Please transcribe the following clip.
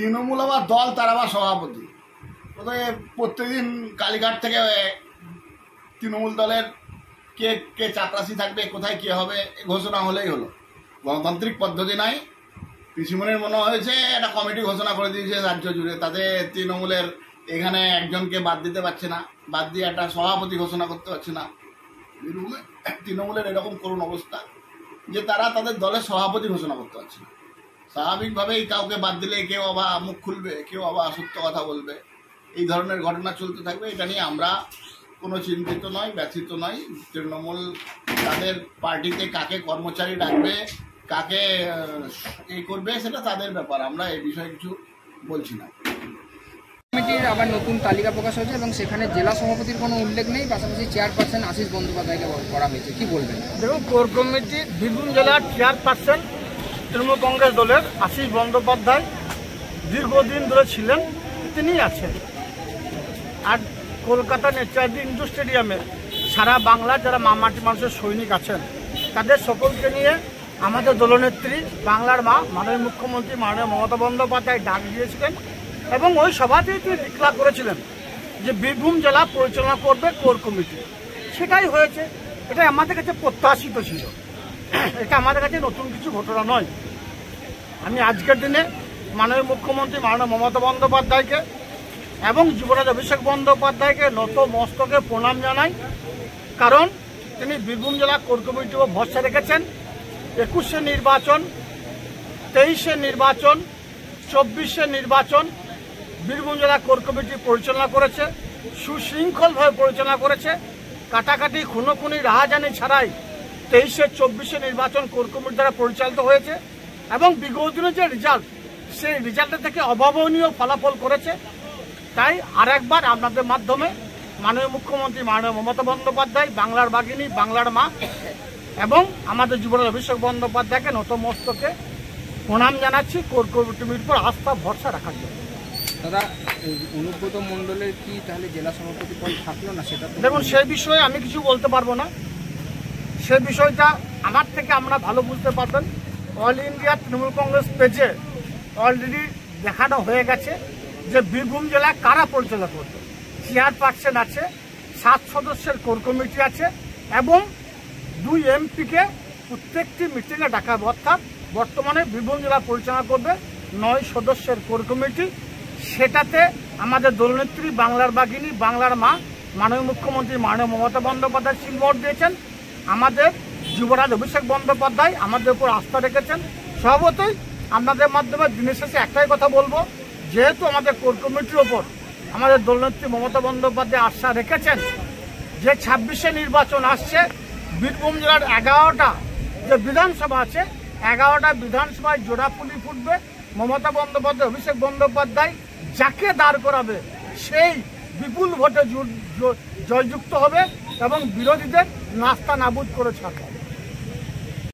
তৃণমূল আবার দল, তার আবার সভাপতি। কোথায় প্রত্যেকদিন কালীঘাট থেকে তৃণমূল দলের কে কে চাপরাশি থাকবে, কোথায় কে হবে ঘোষণা হলেই হলো। গণতান্ত্রিক পদ্ধতি নাই। পিসিমনির মনে হয়েছে একটা কমিটি ঘোষণা করে দিয়েছে রাজ্য জুড়ে, তাতে তৃণমূলের এখানে একজনকে বাদ দিতে পারছে না, বাদ দিয়ে একটা সভাপতি ঘোষণা করতে পারছে না। তৃণমূলের এরকম করুণ অবস্থা যে তারা তাদের দলের সভাপতি ঘোষণা করতে পারছে না। স্বাভাবিকভাবেই কাউকে বাদ দিলে কেউ আবার মুখ খুলবে, কেউ আবার সত্য কথা বলবে, এই ধরনের ঘটনা চলতে থাকবে। এটা নিয়ে আমরা কোনো চিন্তিত নয়, ব্যথিত নয়। তৃণমূল তাদের পার্টিতে কাকে কর্মচারী রাখবে, কাকে এই করবে, সেটা তাদের ব্যাপার, আমরা এই বিষয়ে কিছু বলছি না। কমিটির আবার নতুন তালিকা প্রকাশ হয়েছে এবং সেখানে জেলা সভাপতির কোনো উল্লেখ নেই, পাশাপাশি চেয়ারপারসন আশিস বন্দ্যোপাধ্যায়কে করা হয়েছে, কি বলবেন? দেখুন, কোর কমিটির বীরভূম জেলার চেয়ারপারসন তৃণমূল কংগ্রেস দলের আশিস বন্দ্যোপাধ্যায় দীর্ঘদিন ধরে ছিলেন, তিনি আছেন। আর কলকাতা নেতাজি ইন্ডোর স্টেডিয়ামে সারা বাংলার যারা মামাটি মানুষের সৈনিক আছেন তাদের সকলকে নিয়ে আমাদের দলনেত্রী বাংলার মা মাননীয় মুখ্যমন্ত্রী মাননীয় মমতা বন্দ্যোপাধ্যায় ডাক দিয়েছিলেন এবং ওই সভাতেই তিনি ডিক্লার করেছিলেন যে বীরভূম জেলা পরিচালনা করবে কোর কমিটি। সেটাই হয়েছে। এটা আমাদের কাছে প্রত্যাশিত ছিল, এটা আমাদের কাছে নতুন কিছু ঘটনা নয়। আমি আজকের দিনে মাননীয় মুখ্যমন্ত্রী মাননীয় মমতা বন্দ্যোপাধ্যায়কে এবং যুবরাজ অভিষেক বন্দ্যোপাধ্যায়কে নত মস্তকে প্রণাম জানাই, কারণ তিনি বীরভূম জেলা কোর কমিটিও ভরসা রেখেছেন। 21-এর নির্বাচন, 23-এর নির্বাচন, 24-এর নির্বাচন বীরভূম জেলা কোর কমিটি পরিচালনা করেছে, সুশৃঙ্খলভাবে পরিচালনা করেছে। কাটাকাটি খুনোখুনি রাহাজানি ছাড়াই 23-এর 24-এর নির্বাচন কোর কমিটি দ্বারা পরিচালিত হয়েছে এবং বিগত দিনের যে রেজাল্ট, সেই রেজাল্টের থেকে অভাবনীয় ফলাফল করেছে। তাই আরেকবার আপনাদের মাধ্যমে মাননীয় মুখ্যমন্ত্রী মাননীয় মমতা বন্দ্যোপাধ্যায়, বাংলার বাঘিনী, বাংলার মা এবং আমাদের যুবরাজ অভিষেক বন্দ্যোপাধ্যায়কে নতমস্তকে প্রণাম জানাচ্ছি কোর কমিটির উপর আস্থা ভরসা রাখার জন্য। দাদা, অনুব্রত মণ্ডলের কি তাহলে জেলা সভাপতি পদ থাকলো না? সেটা দেখুন, সেই বিষয়ে আমি কিছু বলতে পারবো না। সে বিষয়টা আমার থেকে আমরা ভালো বুঝতে পারবেন। অল ইন্ডিয়া তৃণমূল কংগ্রেস পেজে অলরেডি দেখানো হয়ে গেছে যে বীরভূম জেলায় কারা পরিচালনা করবে। চেয়ারপারসন আছে, 7 সদস্যের কোর কমিটি আছে এবং 2 এমপিকে প্রত্যেকটি মিটিংয়ে ডাকা, অর্থাৎ বর্তমানে বীরভূম জেলা পরিচালনা করবে 9 সদস্যের কোর কমিটি। সেটাতে আমাদের দলনেত্রী বাংলার বাঘিনী, বাংলার মা মাননীয় মুখ্যমন্ত্রী মাননীয় মমতা বন্দ্যোপাধ্যায় সিলমোহর দিয়েছেন। আমাদের যুবরাজ অভিষেক বন্দ্যোপাধ্যায় আমাদের উপর আস্থা রেখেছেন। স্বভাবতই আপনাদের মাধ্যমে দিনের শেষে একটাই কথা বলবো, যেহেতু আমাদের কোর কমিটির ওপর আমাদের দলনেত্রী মমতা বন্দ্যোপাধ্যায় আস্থা রেখেছেন, যে 26-এ নির্বাচন আসছে, বীরভূম জেলার 11টা যে বিধানসভা আছে, 11টা বিধানসভায় জোড়াফুলি ফুটবে। মমতা বন্দ্যোপাধ্যায়, অভিষেক বন্দ্যোপাধ্যায় যাকে দাঁড় করাবে সেই বিপুল ভোটে জয়যুক্ত হবে এবং বিরোধীদের নাস্তা নাবুদ করে ছাড়বে।